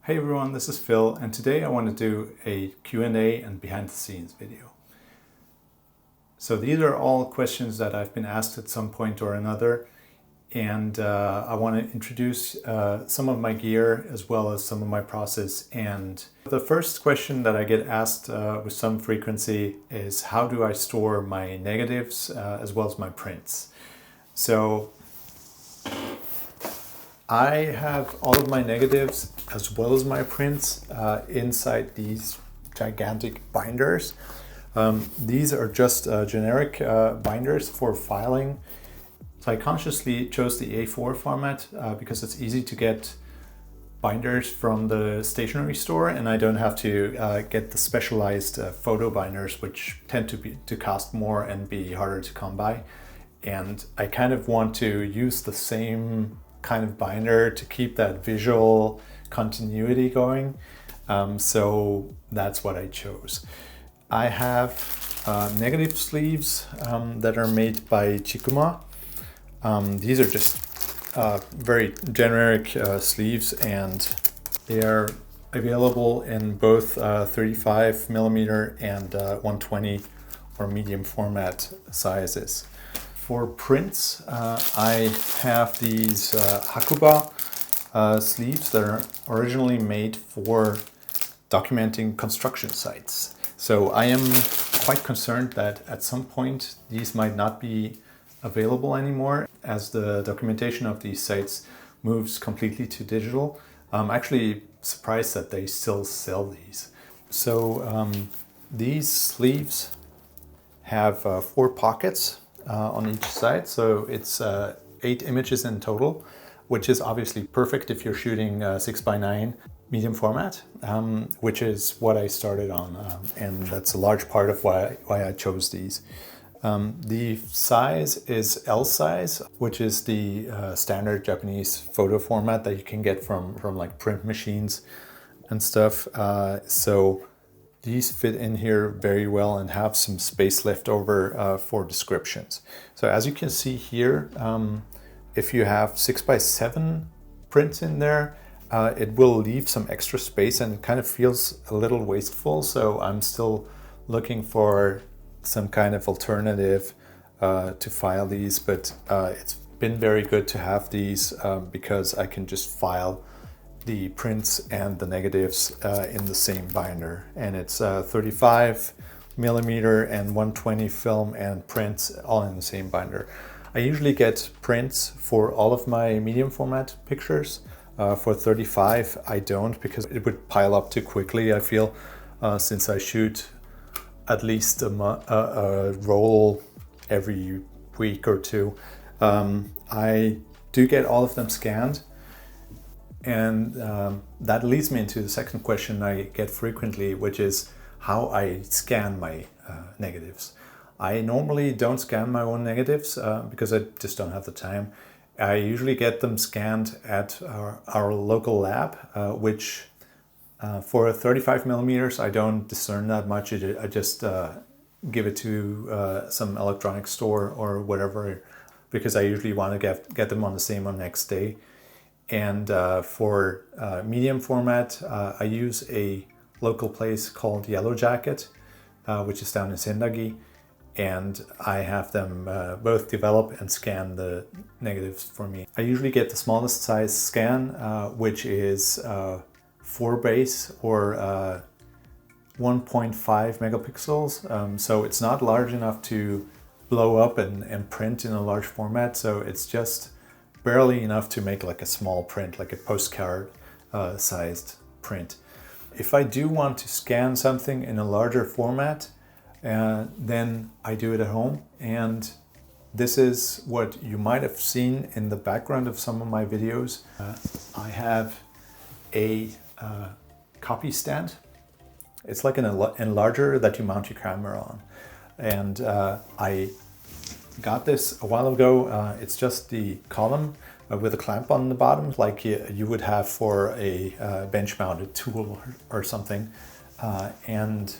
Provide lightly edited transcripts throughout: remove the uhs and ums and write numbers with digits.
Hey everyone, this is Phil, and today I want to do a Q&A and behind the scenes video. So these are all questions that I've been asked at some point or another, and I want to introduce some of my gear as well as some of my process. And the first question that I get asked with some frequency is, how do I store my negatives as well as my prints? So I have all of my negatives as well as my prints inside these gigantic binders. These are just generic binders for filing. So I consciously chose the A4 format because it's easy to get binders from the stationery store, and I don't have to get the specialized photo binders, which tend to cost more and be harder to come by. And I kind of want to use the same kind of binder to keep that visual continuity going. So that's what I chose. I have negative sleeves that are made by Chikuma. These are just very generic sleeves, and they are available in both 35 millimeter and 120 or medium format sizes. For prints, I have these Hakuba sleeves that are originally made for documenting construction sites. So I am quite concerned that at some point these might not be available anymore as the documentation of these sites moves completely to digital. I'm actually surprised that they still sell these. So these sleeves have 4 pockets on each side, so it's 8 images in total, which is obviously perfect if you're shooting 6:9 medium format, which is what I started on, and that's a large part of why I chose these. The size is L size, which is the standard Japanese photo format that you can get from like print machines and stuff. So these fit in here very well and have some space left over for descriptions. So as you can see here, if you have 6:7 prints in there, it will leave some extra space and it kind of feels a little wasteful. So I'm still looking for some kind of alternative to file these, but it's been very good to have these because I can just file the prints and the negatives in the same binder, and it's 35 millimeter and 120 film and prints all in the same binder. I usually get prints for all of my medium format pictures. For 35 I don't, because it would pile up too quickly, I feel, since I shoot at least a roll every week or two. I do get all of them scanned. And that leads me into the second question I get frequently, which is how I scan my negatives. I normally don't scan my own negatives because I just don't have the time. I usually get them scanned at our local lab, which for 35 millimeters I don't discern that much. I just give it to some electronics store or whatever, because I usually want to get them on the same or next day. And for medium format, I use a local place called Yellow Jacket, which is down in Sendagi, and I have them both develop and scan the negatives for me. I usually get the smallest size scan, which is 4 base or 1.5 megapixels. So it's not large enough to blow up and print in a large format, so it's just barely enough to make like a small print, like a postcard sized print. If I do want to scan something in a larger format, then I do it at home. And this is what you might have seen in the background of some of my videos. I have a copy stand. It's like an enlarger that you mount your camera on. And I got this a while ago. It's just the column with a clamp on the bottom, like you would have for a bench-mounted tool or something. And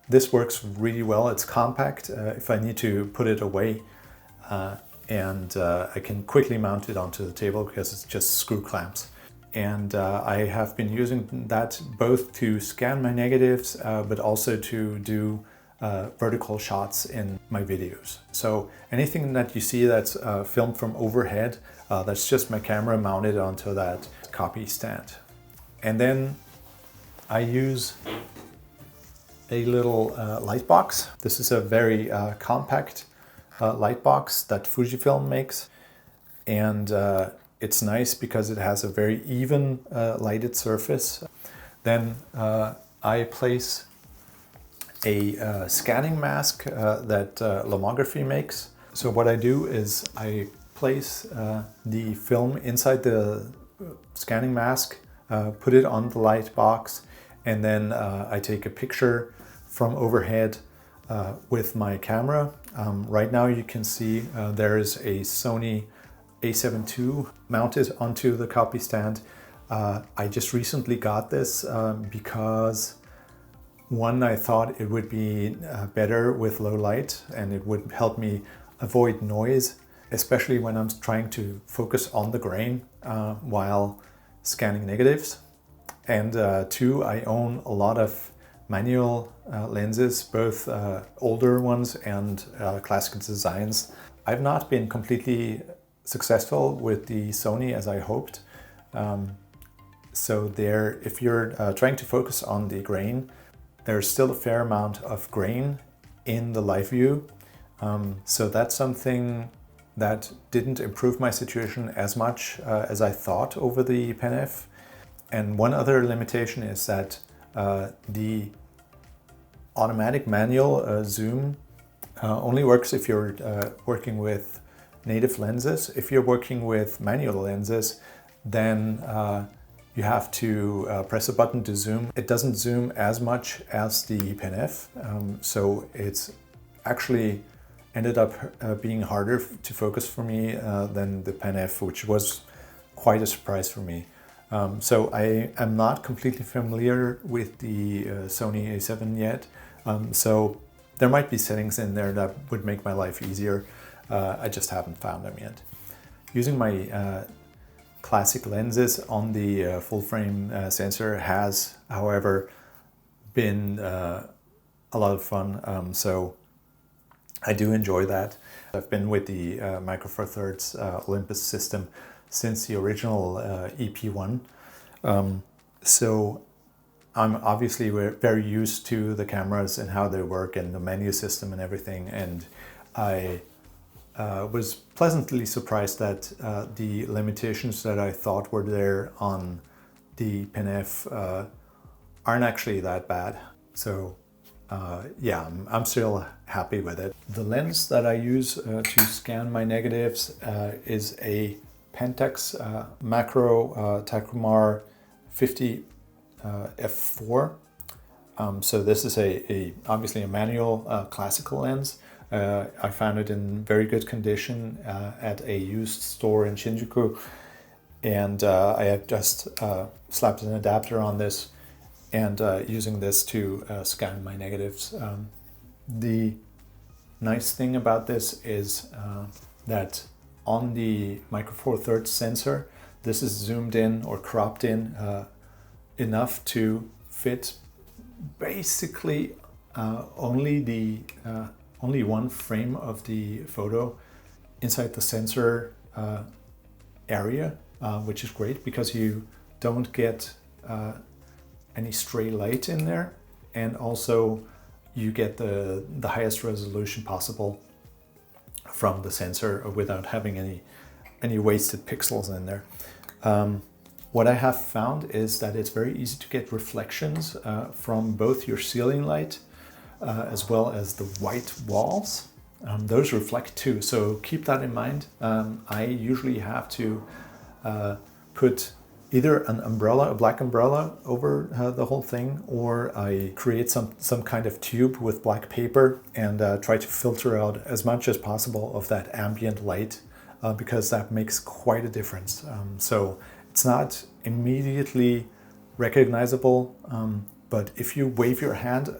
this works really well. It's compact if I need to put it away. And I can quickly mount it onto the table because it's just screw clamps. And I have been using that both to scan my negatives, but also to do vertical shots in my videos. So anything that you see that's filmed from overhead, that's just my camera mounted onto that copy stand. And then I use a little light box. This is a very compact light box that Fujifilm makes. And it's nice because it has a very even lighted surface. Then I place a scanning mask that R.LUM.R makes. So what I do is I place the film inside the scanning mask, put it on the light box, and then I take a picture from overhead with my camera. Right now you can see there is a Sony a7 II mounted onto the copy stand. I just recently got this because one, I thought it would be better with low light and it would help me avoid noise, especially when I'm trying to focus on the grain while scanning negatives. And two, I own a lot of manual lenses, both older ones and classic designs. I've not been completely successful with the Sony as I hoped. So there, if you're trying to focus on the grain, there's still a fair amount of grain in the live view. So that's something that didn't improve my situation as much as I thought over the Pen F. And one other limitation is that the automatic manual zoom only works if you're working with native lenses. If you're working with manual lenses, then you have to press a button to zoom. It doesn't zoom as much as the Pen F, so it's actually ended up being harder to focus for me than the Pen F, which was quite a surprise for me. So I am not completely familiar with the Sony a7 yet, so there might be settings in there that would make my life easier. I just haven't found them yet. Using my classic lenses on the full frame sensor has, however, been a lot of fun, so I do enjoy that. I've been with the Micro Four Thirds Olympus system since the original EP1, so I'm obviously very used to the cameras and how they work and the menu system and everything, and I was pleasantly surprised that the limitations that I thought were there on the Pen F aren't actually that bad. So yeah, I'm still happy with it. The lens that I use to scan my negatives is a Pentax macro R.LUM.R 50 f4. So this is obviously a manual classical lens. I found it in very good condition at a used store in Shinjuku, and I have just slapped an adapter on this and using this to scan my negatives. The nice thing about this is that on the Micro Four Thirds sensor, this is zoomed in or cropped in enough to fit basically only one frame of the photo inside the sensor area, which is great because you don't get any stray light in there, and also you get the highest resolution possible from the sensor without having any wasted pixels in there. What I have found is that it's very easy to get reflections from both your ceiling light as well as the white walls. Those reflect too, so keep that in mind. I usually have to put either an umbrella, a black umbrella over the whole thing, or I create some kind of tube with black paper and try to filter out as much as possible of that ambient light because that makes quite a difference. So it's not immediately recognizable, but if you wave your hand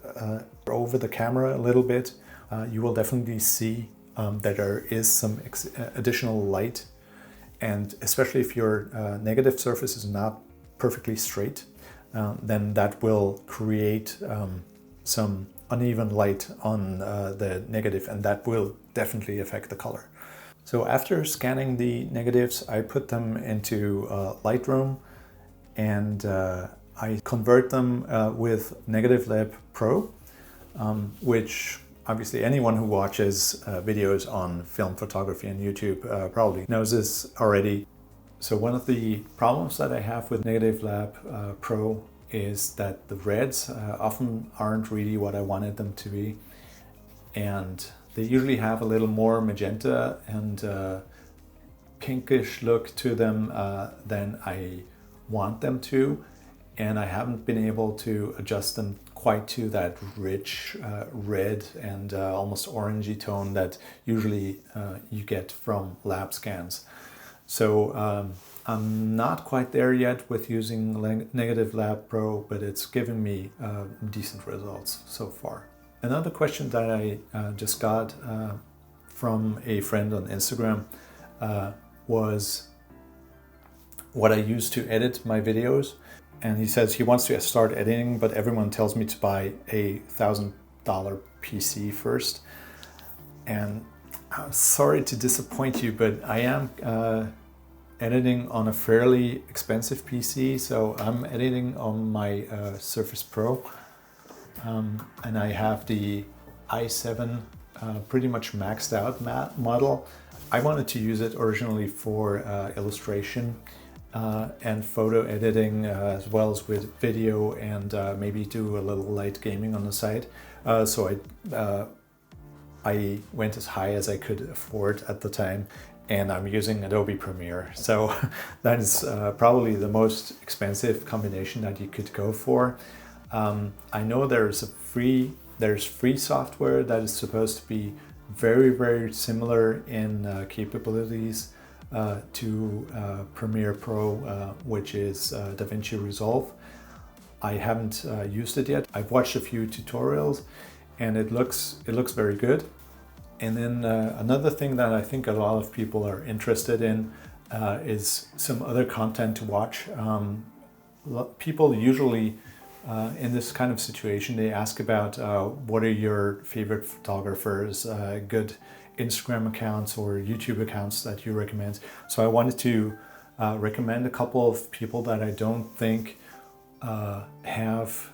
over the camera a little bit, you will definitely see that there is some additional light. And especially if your negative surface is not perfectly straight, then that will create some uneven light on the negative, and that will definitely affect the color. So after scanning the negatives, I put them into Lightroom, and I convert them with Negative Lab Pro, which obviously anyone who watches videos on film photography on YouTube probably knows this already. So one of the problems that I have with Negative Lab Pro is that the reds often aren't really what I wanted them to be, and they usually have a little more magenta and pinkish look to them than I want them to, and I haven't been able to adjust them quite to that rich red and almost orangey tone that usually you get from lab scans. So I'm not quite there yet with using Negative Lab Pro, but it's given me decent results so far. Another question that I just got from a friend on Instagram was what I use to edit my videos. And he says he wants to start editing, but everyone tells me to buy a $1,000 PC first. And I'm sorry to disappoint you, but I am editing on a fairly expensive PC. So I'm editing on my Surface Pro. And I have the i7 pretty much maxed out model. I wanted to use it originally for illustration and photo editing, as well as with video, and maybe do a little light gaming on the side. So I went as high as I could afford at the time, and I'm using Adobe Premiere. So that is probably the most expensive combination that you could go for. I know there's free software that is supposed to be very similar in capabilities to Premiere Pro, which is DaVinci Resolve. I haven't used it yet. I've watched a few tutorials, and it looks very good. And then another thing that I think a lot of people are interested in is some other content to watch. People usually in this kind of situation, they ask about what are your favorite photographers, good Instagram accounts or YouTube accounts that you recommend. So I wanted to recommend a couple of people that I don't think have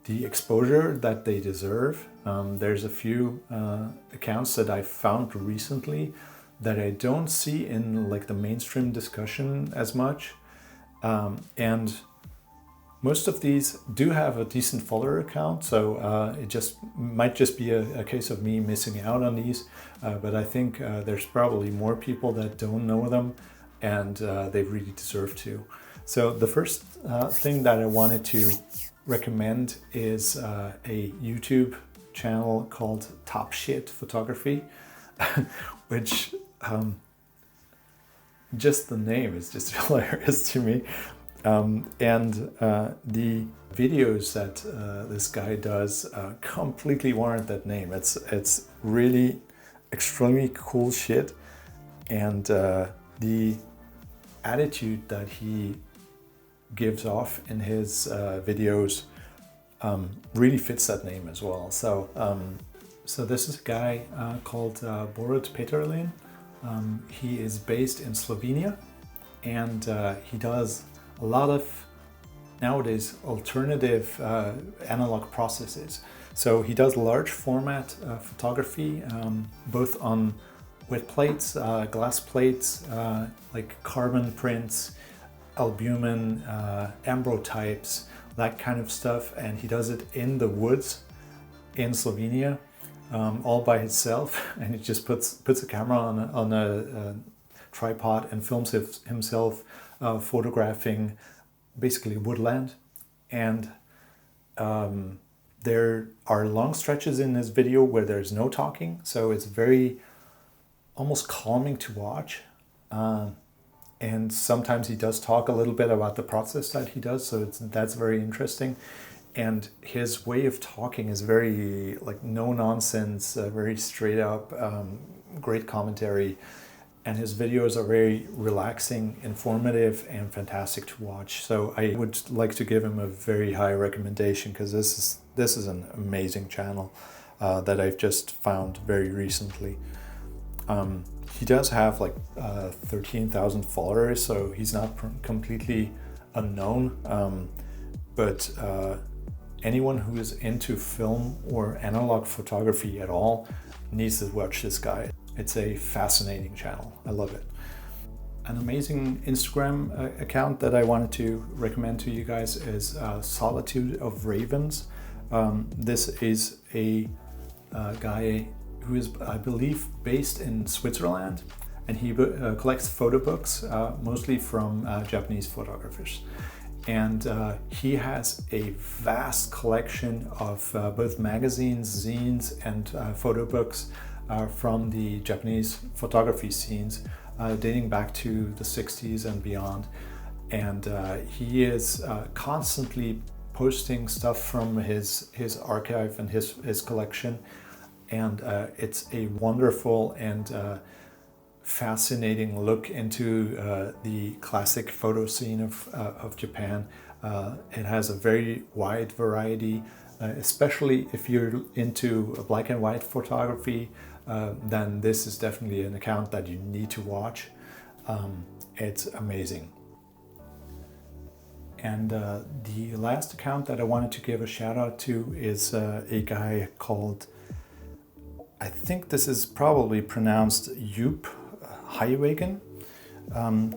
the exposure that they deserve. There's a few accounts that I found recently that I don't see in like the mainstream discussion as much, and most of these do have a decent follower count, so it might just be a case of me missing out on these, but I think there's probably more people that don't know them, and they really deserve to. So the first thing that I wanted to recommend is a YouTube channel called Top Shit Photography, which just the name is just hilarious to me. And the videos that this guy does completely warrant that name. It's really extremely cool shit, and the attitude that he gives off in his videos really fits that name as well. So this is a guy called Borut Peterlin. He is based in Slovenia, and he does a lot of nowadays alternative analog processes. So he does large format photography, both on wet plates, glass plates, like carbon prints, albumin, ambrotypes, that kind of stuff. And he does it in the woods in Slovenia, all by himself. And he just puts a camera on a tripod and films himself photographing basically woodland. And there are long stretches in this video where there's no talking, so it's very almost calming to watch. And sometimes he does talk a little bit about the process that he does, so that's very interesting. And his way of talking is very like no nonsense, very straight up, great commentary. and his videos are very relaxing, informative, and fantastic to watch. So I would like to give him a very high recommendation, because this is an amazing channel that I've just found very recently. He does have like 13,000 followers, so he's not completely unknown, but anyone who is into film or analog photography at all needs to watch this guy. It's a fascinating channel. I love it. An amazing Instagram account that I wanted to recommend to you guys is Solitude of Ravens. This is a guy who is, I believe, based in Switzerland, and he collects photo books, mostly from Japanese photographers. And he has a vast collection of both magazines, zines, and photo books from the Japanese photography scenes, dating back to the 60s and beyond. And he is constantly posting stuff from his archive and his collection. And it's a wonderful and fascinating look into the classic photo scene of Japan. It has a very wide variety, especially if you're into black and white photography, then this is definitely an account that you need to watch. It's amazing. And the last account that I wanted to give a shout out to is a guy called, I think this is probably pronounced Joop Heiwagen.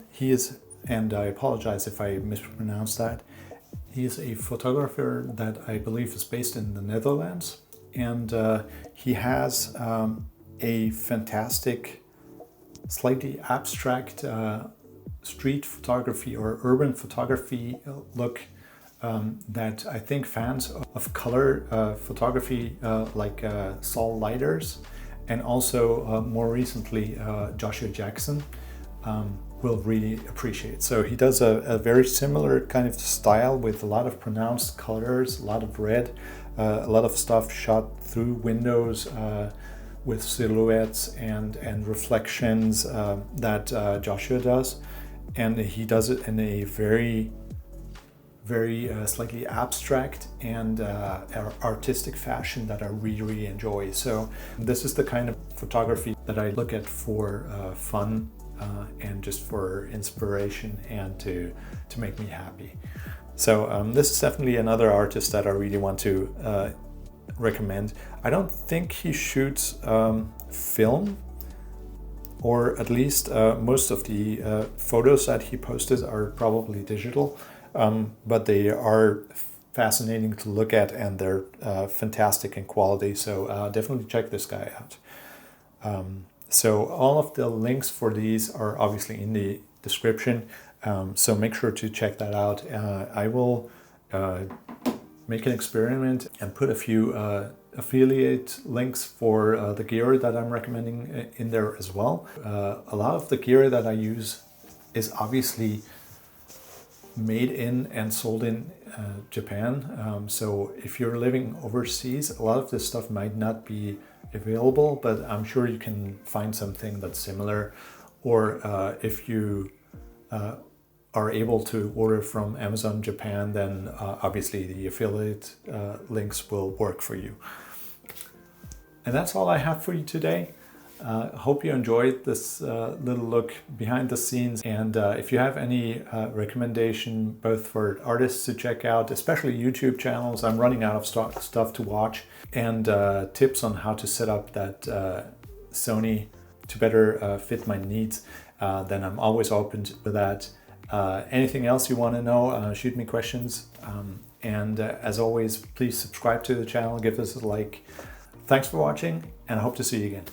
He is, and I apologize if I mispronounced that, he is a photographer that I believe is based in the Netherlands, and he has a fantastic, slightly abstract street photography or urban photography look that I think fans of color photography like Saul Leiders, and also more recently Joshua Jackson will really appreciate. So he does a very similar kind of style with a lot of pronounced colors, a lot of red, a lot of stuff shot through windows with silhouettes and reflections that Joshua does. And he does it in a very slightly abstract and artistic fashion that I really enjoy. So this is the kind of photography that I look at for fun and just for inspiration and to make me happy. So this is definitely another artist that I really want to recommend. I don't think he shoots film, or at least most of the photos that he posted are probably digital. But they are fascinating to look at, and they're fantastic in quality. So definitely check this guy out. So all of the links for these are obviously in the description. So make sure to check that out. I will make an experiment and put a few affiliate links for the gear that I'm recommending in there as well. A lot of the gear that I use is obviously made in and sold in Japan. So if you're living overseas, a lot of this stuff might not be available, but I'm sure you can find something that's similar. Or if you are able to order from Amazon Japan, then obviously the affiliate links will work for you. And that's all I have for you today. Hope you enjoyed this little look behind the scenes, and if you have any recommendation both for artists to check out, especially YouTube channels, I'm running out of stuff to watch, and tips on how to set up that Sony to better fit my needs, then I'm always open to that. Anything else you want to know, shoot me questions, and as always, please subscribe to the channel, give us a like. Thanks for watching, and I hope to see you again.